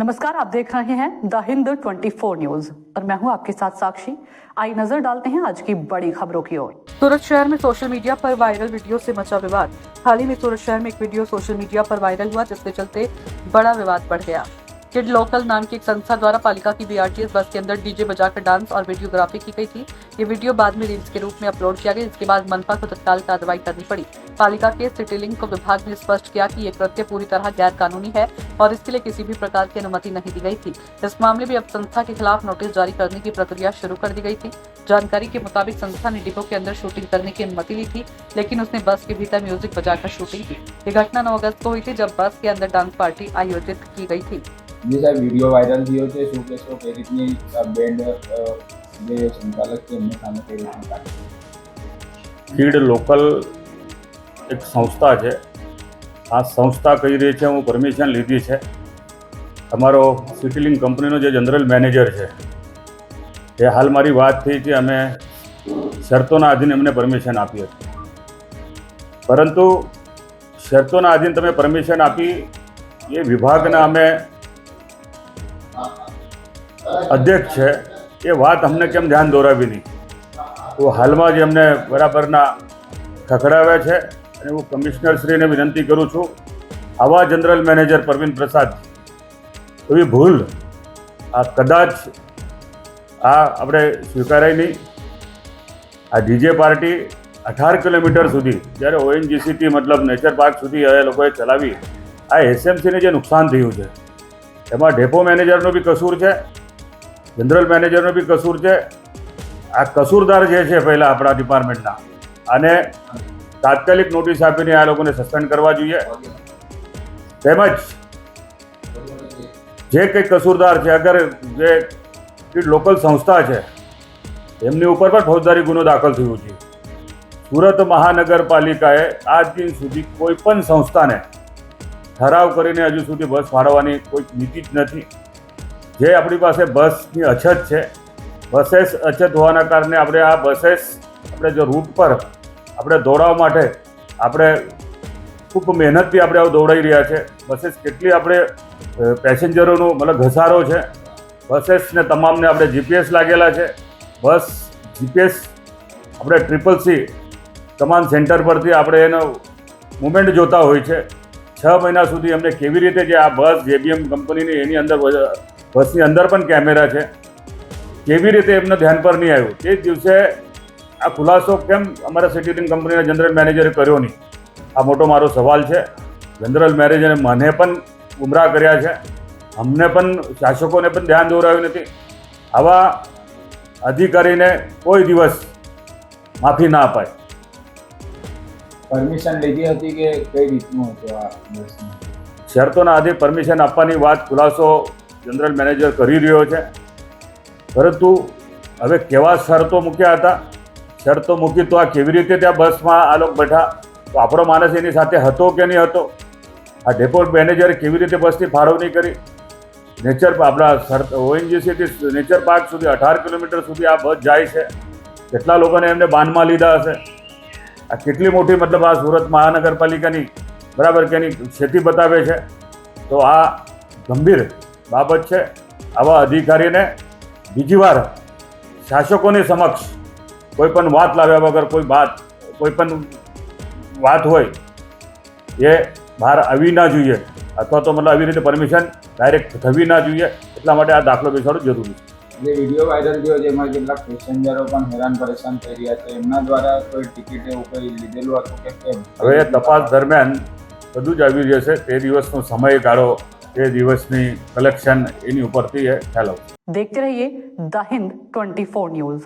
नमस्कार, आप देख रहे हैं द हिंद 24 न्यूज और मैं हूं आपके साथ साक्षी। आइए नजर डालते हैं आज की बड़ी खबरों की ओर। सूरत शहर में सोशल मीडिया पर वायरल वीडियो से मचा विवाद। हाल ही में सूरत शहर में एक वीडियो सोशल मीडिया पर वायरल हुआ, जिसके चलते बड़ा विवाद बढ़ गया। किड लोकल नाम की एक संस्था द्वारा पालिका की बीआरटीएस बस के अंदर डीजे बजाकर डांस और वीडियोग्राफी की गई थी। ये वीडियो बाद में रील्स के रूप में अपलोड किया गया, जिसके बाद मनपा को तत्काल कार्रवाई करनी पड़ी। पालिका के सिटी लिंक को विभाग ने स्पष्ट किया कि ये कृत्य पूरी तरह गैर कानूनी है और इसके लिए किसी भी प्रकार की अनुमति नहीं दी गई थी। इस मामले में अब संस्था के खिलाफ नोटिस जारी करने की प्रक्रिया शुरू कर दी गई थी। जानकारी के मुताबिक संस्था ने डिपो के अंदर शूटिंग करने की अनुमति ली थी, लेकिन उसने बस के भीतर म्यूजिक बजाकर शूटिंग की। ये घटना 9 अगस्त को हुई थी, जब बस के अंदर डांस पार्टी आयोजित की गई थी। જે સાહેબ વિડીયો વાયરલ થયો છે, શું કહેશો કઈ રીતની બેન્ડ જે સંચાલક છે એમની સામે કઈ રીતની કાર્યવાહી? કિડ લોકલ એક સંસ્થા છે, આ સંસ્થા કહી રહી છે હું પરમિશન લીધી છે। અમારો સિટીલિંગ કંપનીનો જે જનરલ મેનેજર છે એ હાલ મારી વાત થઈ કે અમે શરતોના આધીન એમને પરમિશન આપી હતી, પરંતુ શરતોના આધીન તમે પરમિશન આપી એ વિભાગના અમે અધ્યક્ષ છે એ વાત અમને કેમ ધ્યાન દોરાવી નહીં? તો હાલમાં જ એમને બરાબરના ખખડાવ્યા છે અને હું કમિશનરશ્રીને વિનંતી કરું છું, આવા જનરલ મેનેજર પરવીન પ્રસાદ એવી ભૂલ આ કદાચ આ આપણે સ્વીકારાય નહીં। આ ડીજે પાર્ટી 18 કિલોમીટર સુધી જ્યારે ઓએનજીસીથી મતલબ નેચર પાર્ક સુધી એ લોકોએ ચલાવી, આ એસએમસીને જે નુકસાન થયું છે એમાં ડેપો મેનેજરનો બી કસૂર છે, જનરલ મેનેજરનો બી કસૂર છે। આ કસૂરદાર જે છે પહેલાં આપણા ડિપાર્ટમેન્ટના આને તાત્કાલિક નોટિસ આપીને આ લોકોને સસ્પેન્ડ કરવા જોઈએ। તેમજ જે કંઈ કસૂરદાર છે, અગર જે લોકલ સંસ્થા છે એમની ઉપર પણ ફોજદારી ગુનો દાખલ થયો છે। સુરત મહાનગરપાલિકાએ આજ દિન સુધી કોઈ પણ સંસ્થાને ઠરાવ કરીને હજુ સુધી બસ ફાળવવાની કોઈ નીતિ જ નથી। જે આપણી પાસે બસની અછત છે, બસેસ અછત હોવાના કારણે આપણે આ બસેસ આપણે જો રૂટ પર આપણે દોડાવવા માટે આપણે ખૂબ મહેનતથી આપણે દોડાઈ રહ્યા છે। બસેસ કેટલી આપણે પેસેન્જરોનો મતલબ ઘસારો છે, બસેસને તમામને આપણે જીપીએસ લાગેલા છે। બસ જીપીએસ આપણે CCC કમાન્ડ સેન્ટર પરથી આપણે એનો મુવમેન્ટ જોતા હોય છે। 6 મહિના સુધી અમને કેવી રીતે જે આ બસ જેબીએમ કંપનીની એની અંદર બસની અંદર પણ કેમેરા છે, કેવી રીતે એમને ધ્યાન પર નહીં આવ્યું? તે દિવસે આ ખુલાસો કેમ અમારા સિટીલિંગ કંપનીના જનરલ મેનેજરે કર્યો નહીં? આ મોટો મારો સવાલ છે। જનરલ મેનેજરે મને પણ ગુમરાહ કર્યા છે, અમને પણ શાસકોને પણ ધ્યાન દોરાવ્યું નથી। આવા અધિકારીને કોઈ દિવસ માફી ના અપાય। પરમિશન લીધી હતી કે કઈ રીતનું હતું આ બસનું? શરતોના આધીન પરમિશન આપવાની વાત ખુલાસો જનરલ મેનેજર કરી રહ્યો છે, પરંતુ હવે કેવા શરતો મૂક્યા હતા? શરતો મૂકી તો આ કેવી રીતે ત્યાં બસમાં આ લોકો બેઠા? તો આપણો માણસ એની સાથે હતો કે નહીં હતો? આ ડેપો મેનેજરે કેવી રીતે બસની ફાળવણી કરી? નેચર આપણા ઓએનજીસીથી નેચર પાર્ક સુધી 18 કિલોમીટર સુધી આ બસ જાય છે, કેટલા લોકોને એમને બાનમાં લીધા હશે? આ કેટલી મોટી મતલબ આ સુરત મહાનગરપાલિકાની બરાબર કે એની ક્ષતિ બતાવે છે। તો આ ગંભીર બાબત છે। આવા અધિકારીને બીજી વાર શાસકોની સમક્ષ કોઈ પણ વાત લાવ્યા વગર કોઈ પણ વાત હોય એ બહાર આવી ના જોઈએ, અથવા તો મતલબ આવી રીતે પરમિશન ડાયરેક્ટ થવી ના જોઈએ। એટલા માટે આ દાખલો બેસાડવો જરૂરી છે। જે વિડીયો વાયરલ થયો જેમાં કેટલાક પેસેન્જરો પણ હેરાન પરેશાન થઈ રહ્યા છે, એમના દ્વારા કોઈ ટિકિટ એવું કંઈ લીધેલું હતું કે કેમ? હવે તપાસ દરમિયાન બધું જ આવી જશે। તે દિવસનો સમયગાળો, તે દિવસની કલેક્શન એની ઉપરથી એ ખ્યાલ આવશે। देखते रहिए द हिंद 24 न्यूज।